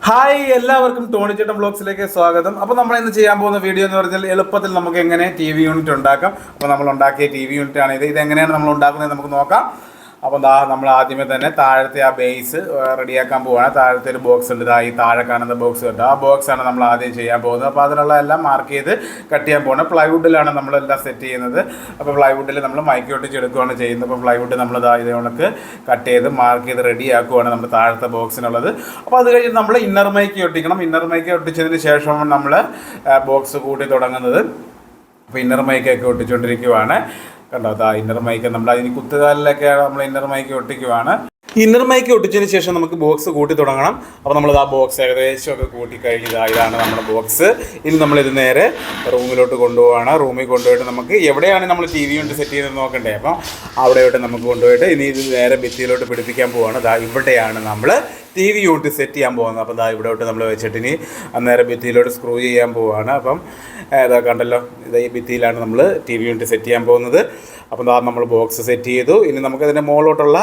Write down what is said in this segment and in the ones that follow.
Hi എല്ലാവർക്കും Tony ചേട്ടൻ ബ്ലോഗ്സിലേക്ക് സ്വാഗതം. അപ്പോൾ നമ്മൾ ഇന്ന് ചെയ്യാൻ പോകുന്ന വീഡിയോ എന്ന് പറഞ്ഞാൽ എളുപ്പത്തിൽ നമുക്ക് എങ്ങനെ ടി വി യൂണിറ്റ് ഉണ്ടാക്കാം. അപ്പോൾ നമ്മൾ ഉണ്ടാക്കിയ ടി വി യൂണിറ്റ് ആണ് ഇതെങ്ങനെയാണ് നമ്മൾ ഉണ്ടാക്കുന്നത് നമുക്ക് നോക്കാം. അപ്പോൾ നമ്മൾ ആദ്യമേ തന്നെ താഴത്തെ ആ ബേസ് റെഡിയാക്കാൻ പോവുകയാണ്. താഴത്തെ ഒരു ബോക്സ് ഉണ്ട്, ഈ താഴെ കാണുന്ന ബോക്സ് ഉണ്ട്. ആ ബോക്സാണ് നമ്മൾ ആദ്യം ചെയ്യാൻ പോകുന്നത്. അപ്പോൾ അതിനുള്ള എല്ലാം മാർക്ക് ചെയ്ത് കട്ട് ചെയ്യാൻ പോകുന്നത്. പ്ലൈവുഡിലാണ് നമ്മളെല്ലാം സെറ്റ് ചെയ്യുന്നത്. അപ്പോൾ പ്ലൈവുഡിൽ നമ്മൾ മൈക്ക് ഒട്ടിച്ചെടുക്കുകയാണ് ചെയ്യുന്നത്. അപ്പോൾ പ്ലൈവുഡ് നമ്മൾ ഇത് കണക്ക് കട്ട് ചെയ്ത് മാർക്ക് ചെയ്ത് റെഡിയാക്കുകയാണ് നമ്മുടെ താഴത്തെ ബോക്സിനുള്ളത്. അപ്പോൾ അത് കഴിഞ്ഞ് നമ്മൾ ഇന്നർ മൈക്ക് ഒട്ടിക്കണം. ഇന്നർ മൈക്ക് ഒട്ടിച്ചതിന് ശേഷമാണ് നമ്മൾ ബോക്സ് കൂട്ടി തുടങ്ങുന്നത്. അപ്പോൾ ഇന്നർ മൈക്കൊക്കെ ഒട്ടിച്ചുകൊണ്ടിരിക്കുകയാണ്. കണ്ടോ, ഇന്നർ മൈക്ക് നമ്മൾ അതിന് കുത്തുകാലിലൊക്കെ നമ്മൾ ഇന്നർ മൈക്ക് ഒട്ടിക്കുവാണ്. ഇന്നർ മൈക്ക് ഒട്ടിച്ചതിന് ശേഷം നമുക്ക് ബോക്സ് കൂട്ടി തുടങ്ങണം. അപ്പോൾ നമ്മൾ ആ ബോക്സ് ഏകദേശം ഒക്കെ കൂട്ടിക്കഴിഞ്ഞ് ഇതാണ് നമ്മുടെ ബോക്സ്. ഇനി നമ്മളിത് നേരെ റൂമിലോട്ട് കൊണ്ടുപോവാണ്. റൂമിൽ കൊണ്ടുപോയിട്ട് നമുക്ക് എവിടെയാണ് നമ്മൾ ടി വി കൊണ്ട് സെറ്റ് ചെയ്ത് നോക്കണ്ടേ, അപ്പം അവിടെയോട്ട് നമുക്ക് കൊണ്ടുപോയിട്ട് ഇനി ഇത് നേരെ ഭിത്തിയിലോട്ട് പിടിപ്പിക്കാൻ പോവുകയാണ്. ഇവിടെയാണ് നമ്മൾ ടി വി യൂണിറ്റ് സെറ്റ് ചെയ്യാൻ പോകുന്നത്. അപ്പം ഇവിടോട്ട് നമ്മൾ വെച്ചിട്ട് ഇനി അന്നേരം ഭിത്തിയിലോട്ട് സ്ക്രൂ ചെയ്യാൻ പോവുകയാണ്. അപ്പം കണ്ടല്ലോ, ഈ ഭിത്തിയിലാണ് നമ്മൾ ടി വി യൂണിറ്റ് സെറ്റ് ചെയ്യാൻ പോകുന്നത്. അപ്പം നമ്മൾ ബോക്സ് സെറ്റ് ചെയ്തു. ഇനി നമുക്കതിൻ്റെ മുകളിലോട്ടുള്ള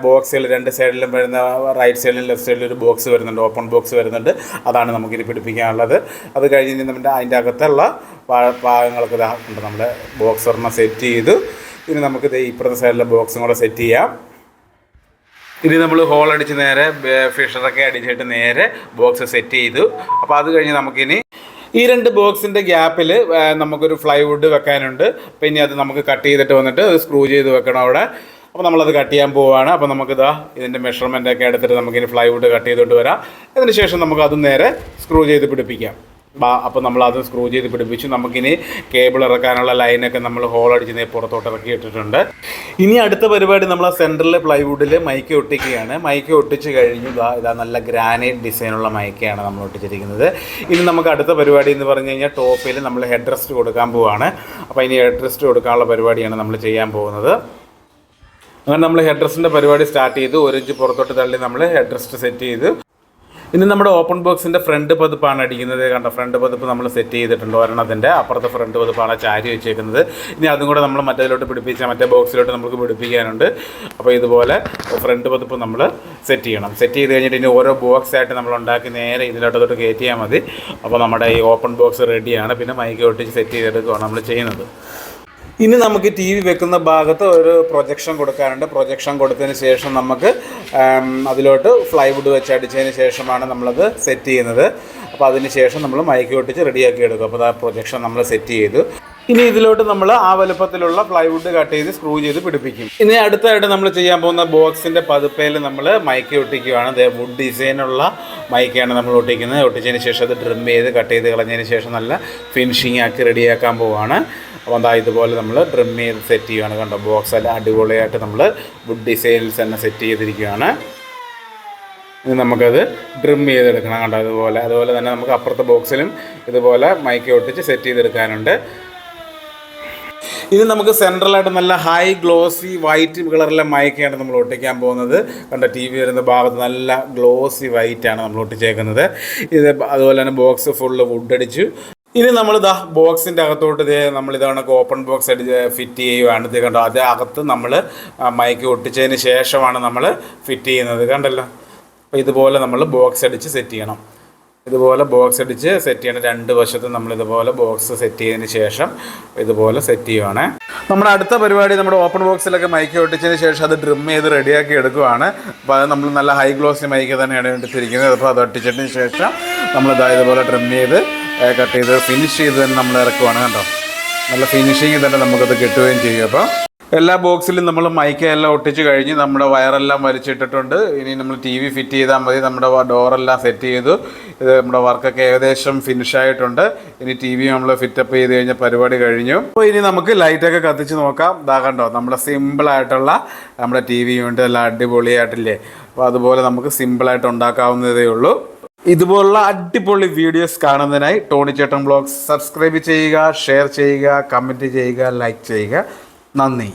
ബോക്സുകൾ രണ്ട് സൈഡിലും വരുന്ന റൈറ്റ് സൈഡിലും ലെഫ്റ്റ് സൈഡിലും ഒരു ബോക്സ് വരുന്നുണ്ട്, ഓപ്പൺ ബോക്സ് വരുന്നുണ്ട്. അതാണ് നമുക്കിനി പിടിപ്പിക്കാനുള്ളത്. അത് കഴിഞ്ഞ് നമ്മുടെ അതിൻ്റെ അകത്തുള്ള ഭാഗങ്ങളൊക്കെ ഉണ്ട്. നമ്മൾ ബോക്സ് ഒരെണ്ണം സെറ്റ് ചെയ്തു. ഇനി നമുക്ക് ഇപ്പുറത്തെ സൈഡിലെ ബോക്സും കൂടെ സെറ്റ് ചെയ്യാം. ഇനി നമ്മൾ ഹോൾ അടിച്ച് നേരെ ഫിഷറൊക്കെ അടിച്ചിട്ട് നേരെ ബോക്സ് സെറ്റ് ചെയ്തു. അപ്പോൾ അത് കഴിഞ്ഞ് നമുക്കിനി ഈ രണ്ട് ബോക്സിൻ്റെ ഗ്യാപ്പിൽ നമുക്കൊരു ഫ്ലൈവുഡ് വെക്കാനുണ്ട്. പിന്നെ അത് നമുക്ക് കട്ട് ചെയ്തിട്ട് വന്നിട്ട് സ്ക്രൂ ചെയ്ത് വെക്കണം അവിടെ. അപ്പോൾ നമ്മളത് കട്ട് ചെയ്യാൻ പോവുകയാണ്. അപ്പോൾ ഇതിൻ്റെ മെഷർമെൻറ്റൊക്കെ എടുത്തിട്ട് നമുക്കിനി ഫ്ലൈവുഡ് കട്ട് ചെയ്തുകൊണ്ട് വരാം. അതിന് ശേഷം നമുക്ക് അത് നേരെ സ്ക്രൂ ചെയ്ത് പിടിപ്പിക്കാം. അപ്പോൾ നമ്മളത് സ്ക്രൂ ചെയ്ത് പിടിപ്പിച്ചു. നമുക്കിനി കേബിൾ ഇറക്കാനുള്ള ലൈനൊക്കെ നമ്മൾ ഹോൾ അടിച്ച് പുറത്തോട്ട് ഇറക്കി ഇട്ടിട്ടുണ്ട്. ഇനി അടുത്ത പരിപാടി നമ്മൾ ആ സെൻറ്ററിൽ പ്ലൈവുഡിൽ മൈക്ക് ഒട്ടിക്കുകയാണ്. മൈക്ക് ഒട്ടിച്ച് കഴിഞ്ഞു. ഇതാ നല്ല ഗ്രാനൈറ്റ് ഡിസൈനുള്ള മൈക്കാണ് നമ്മൾ ഒട്ടിച്ചിരിക്കുന്നത്. ഇനി നമുക്ക് അടുത്ത പരിപാടി എന്ന് പറഞ്ഞു കഴിഞ്ഞാൽ ടോപ്പിൽ നമ്മൾ ഹെഡ് റെസ്റ്റ് കൊടുക്കാൻ പോവുകയാണ്. അപ്പോൾ ഇനി ഹെഡ് റെസ്റ്റ് കൊടുക്കാനുള്ള പരിപാടിയാണ് നമ്മൾ ചെയ്യാൻ പോകുന്നത്. അങ്ങനെ നമ്മൾ ഹെഡ് റെസ്റ്റിൻ്റെ പരിപാടി സ്റ്റാർട്ട് ചെയ്തു. 1 ഇഞ്ച് പുറത്തോട്ട് തള്ളി നമ്മൾ ഹെഡ് റെസ്റ്റ് സെറ്റ് ചെയ്തു. ഇനി നമ്മുടെ ഓപ്പൺ ബോക്സിൻ്റെ ഫ്രണ്ട് പതിപ്പാണ് അടിക്കുന്നത്. കണ്ടോ, ഫ്രണ്ട് പതിപ്പ് നമ്മൾ സെറ്റ് ചെയ്തിട്ടുണ്ട്. ഒരെണ്ണത്തിൻ്റെ അപ്പുറത്തെ ഫ്രണ്ട് പതിപ്പാണ് ചാരി വെച്ചേക്കുന്നത്. ഇനി അതും കൂടെ നമ്മൾ മറ്റേതിലോട്ട് പിടിപ്പിച്ചാൽ മറ്റേ ബോക്സിലോട്ട് നമുക്ക് പിടിപ്പിക്കാനുണ്ട്. അപ്പോൾ ഇതുപോലെ ഫ്രണ്ട് പതിപ്പ് നമ്മൾ സെറ്റ് ചെയ്യണം. സെറ്റ് ചെയ്ത് കഴിഞ്ഞിട്ട് ഇനി ഓരോ ബോക്സായിട്ട് നമ്മൾ ഉണ്ടാക്കി നേരെ ഇതിലോട്ടോട്ട് കയറ്റിയാൽ മതി. അപ്പോൾ നമ്മുടെ ഈ ഓപ്പൺ ബോക്സ് റെഡിയാണ്. പിന്നെ മൈക്ക് ഒട്ടിച്ച് സെറ്റ് ചെയ്തെടുക്കുകയാണ് നമ്മൾ ചെയ്യുന്നത്. ഇനി നമുക്ക് ടി വി വെക്കുന്ന ഭാഗത്ത് ഒരു പ്രൊജക്ഷൻ കൊടുക്കാനുണ്ട്. പ്രൊജക്ഷൻ കൊടുത്തതിന് ശേഷം നമുക്ക് അതിലോട്ട് ഫ്ലൈവുഡ് വെച്ച് അടിച്ചതിന് ശേഷമാണ് നമ്മളത് സെറ്റ് ചെയ്യുന്നത്. അപ്പോൾ അതിന് ശേഷം നമ്മൾ മൈക്ക് ഒട്ടിച്ച് റെഡിയാക്കി എടുക്കും. അപ്പോൾ ആ പ്രൊജക്ഷൻ നമ്മൾ സെറ്റ് ചെയ്തു. ഇനി ഇതിലോട്ട് നമ്മൾ ആ വലുപ്പത്തിലുള്ള പ്ലൈവുഡ് കട്ട് ചെയ്ത് സ്ക്രൂ ചെയ്ത് പിടിപ്പിക്കും. ഇനി അടുത്തായിട്ട് നമ്മൾ ചെയ്യാൻ പോകുന്ന ബോക്സിൻ്റെ പതിപ്പയിൽ നമ്മൾ മൈക്ക് ഒട്ടിക്കുകയാണ്. വുഡ് ഡിസൈനുള്ള മൈക്കാണ് നമ്മൾ ഒട്ടിക്കുന്നത്. ഒട്ടിച്ചതിന് ശേഷം അത് ട്രിം ചെയ്ത് കട്ട് ചെയ്ത് കളഞ്ഞതിന് ശേഷം നല്ല ഫിനിഷിങ് ആക്കി റെഡിയാക്കാൻ പോവുകയാണ്. അപ്പോൾ ഇതുപോലെ നമ്മൾ ട്രിം ചെയ്ത് സെറ്റ് ചെയ്യുകയാണ്. കണ്ടോ, ബോക്സ് എല്ലാം അടിപൊളിയായിട്ട് നമ്മൾ വുഡ് ഡിസൈനിൽ തന്നെ സെറ്റ് ചെയ്തിരിക്കുകയാണ്. ഇനി നമുക്കത് ട്രിം ചെയ്തെടുക്കണം. കണ്ടോ, അതുപോലെ തന്നെ നമുക്ക് അപ്പുറത്തെ ബോക്സിലും ഇതുപോലെ മൈക്ക് ഒട്ടിച്ച് സെറ്റ് ചെയ്തെടുക്കാനുണ്ട്. ഇനി നമുക്ക് സെൻട്രലായിട്ട് നല്ല ഹൈ ഗ്ലോസി വൈറ്റ് കളറിലെ മൈക്കാണ് നമ്മൾ ഒട്ടിക്കാൻ പോകുന്നത്. കണ്ട, ടി വി വരുന്ന ഭാഗത്ത് നല്ല ഗ്ലോസി വൈറ്റാണ് നമ്മൾ ഒട്ടിച്ചേക്കുന്നത്. അതുപോലെ തന്നെ ബോക്സ് ഫുള്ള് വുഡ് അടിച്ചു. ഇനി നമ്മൾ ബോക്സിൻ്റെ അകത്തോട്ട് നമ്മൾ കണക്ക് ഓപ്പൺ ബോക്സ് ഫിറ്റ് ചെയ്യുകയാണ്. കണ്ടോ, അത് അകത്ത് നമ്മൾ മൈക്ക് ഒട്ടിച്ചതിന് ശേഷമാണ് നമ്മൾ ഫിറ്റ് ചെയ്യുന്നത്. കണ്ടല്ലോ, അപ്പോൾ ഇതുപോലെ നമ്മൾ ബോക്സ് അടിച്ച് സെറ്റ് ചെയ്യണം. ഇതുപോലെ ബോക്സ് അടിച്ച് സെറ്റ് ചെയ്യണം. രണ്ട് വശത്തും നമ്മൾ ഇതുപോലെ ബോക്സ് സെറ്റ് ചെയ്തതിന് ശേഷം ഇതുപോലെ സെറ്റ് ചെയ്യുവാണ്. നമ്മുടെ അടുത്ത പരിപാടി നമ്മുടെ ഓപ്പൺ ബോക്സിലൊക്കെ മൈക്ക് ഒട്ടിച്ചതിന് ശേഷം അത് ട്രിം ചെയ്ത് റെഡിയാക്കി എടുക്കുകയാണ്. അപ്പോൾ അത് നമ്മൾ നല്ല ഹൈ ഗ്ലോസി മൈക്ക് തന്നെയാണ് എടുത്തിരിക്കുന്നത്. അപ്പോൾ അത് ഒട്ടിച്ചതിന് ശേഷം നമ്മൾ ഇതുപോലെ ട്രിം ചെയ്ത് കട്ട് ചെയ്ത് ഫിനിഷ് ചെയ്ത് തന്നെ നമ്മൾ ഇറക്കുവാണ്. കണ്ടോ, നല്ല ഫിനിഷിങ് തന്നെ നമുക്കത് കിട്ടുകയും ചെയ്യും. അപ്പോൾ എല്ലാ ബോക്സിലും നമ്മൾ മൈക്കെല്ലാം ഒട്ടിച്ച് കഴിഞ്ഞ് നമ്മുടെ വയറെല്ലാം വലിച്ചിട്ടിട്ടുണ്ട്. ഇനി നമ്മൾ ടി വി ഫിറ്റ് ചെയ്താൽ മതി. നമ്മുടെ ഡോറെല്ലാം സെറ്റ് ചെയ്തു. ഇത് നമ്മുടെ വർക്കൊക്കെ ഏകദേശം ഫിനിഷായിട്ടുണ്ട്. ഇനി ടി വി നമ്മൾ ഫിറ്റപ്പ് ചെയ്ത് കഴിഞ്ഞ പരിപാടി കഴിഞ്ഞു. അപ്പോൾ ഇനി നമുക്ക് ലൈറ്റൊക്കെ കത്തിച്ച് നോക്കാം. കണ്ടോ, നമ്മുടെ സിമ്പിളായിട്ടുള്ള നമ്മുടെ ടി വി യൂണിറ്റ് എല്ലാം അടിപൊളിയായിട്ടില്ലേ. അപ്പോൾ അതുപോലെ നമുക്ക് സിമ്പിളായിട്ട് ഉണ്ടാക്കാവുന്നതേ ഉള്ളൂ. ഇതുപോലുള്ള അടിപൊളി വീഡിയോസ് കാണുന്നതിനായി ടോണി ചേട്ടൻ ബ്ലോഗ്സ് സബ്സ്ക്രൈബ് ചെയ്യുക, ഷെയർ ചെയ്യുക, കമൻറ്റ് ചെയ്യുക, ലൈക്ക് ചെയ്യുക. നന്ദി.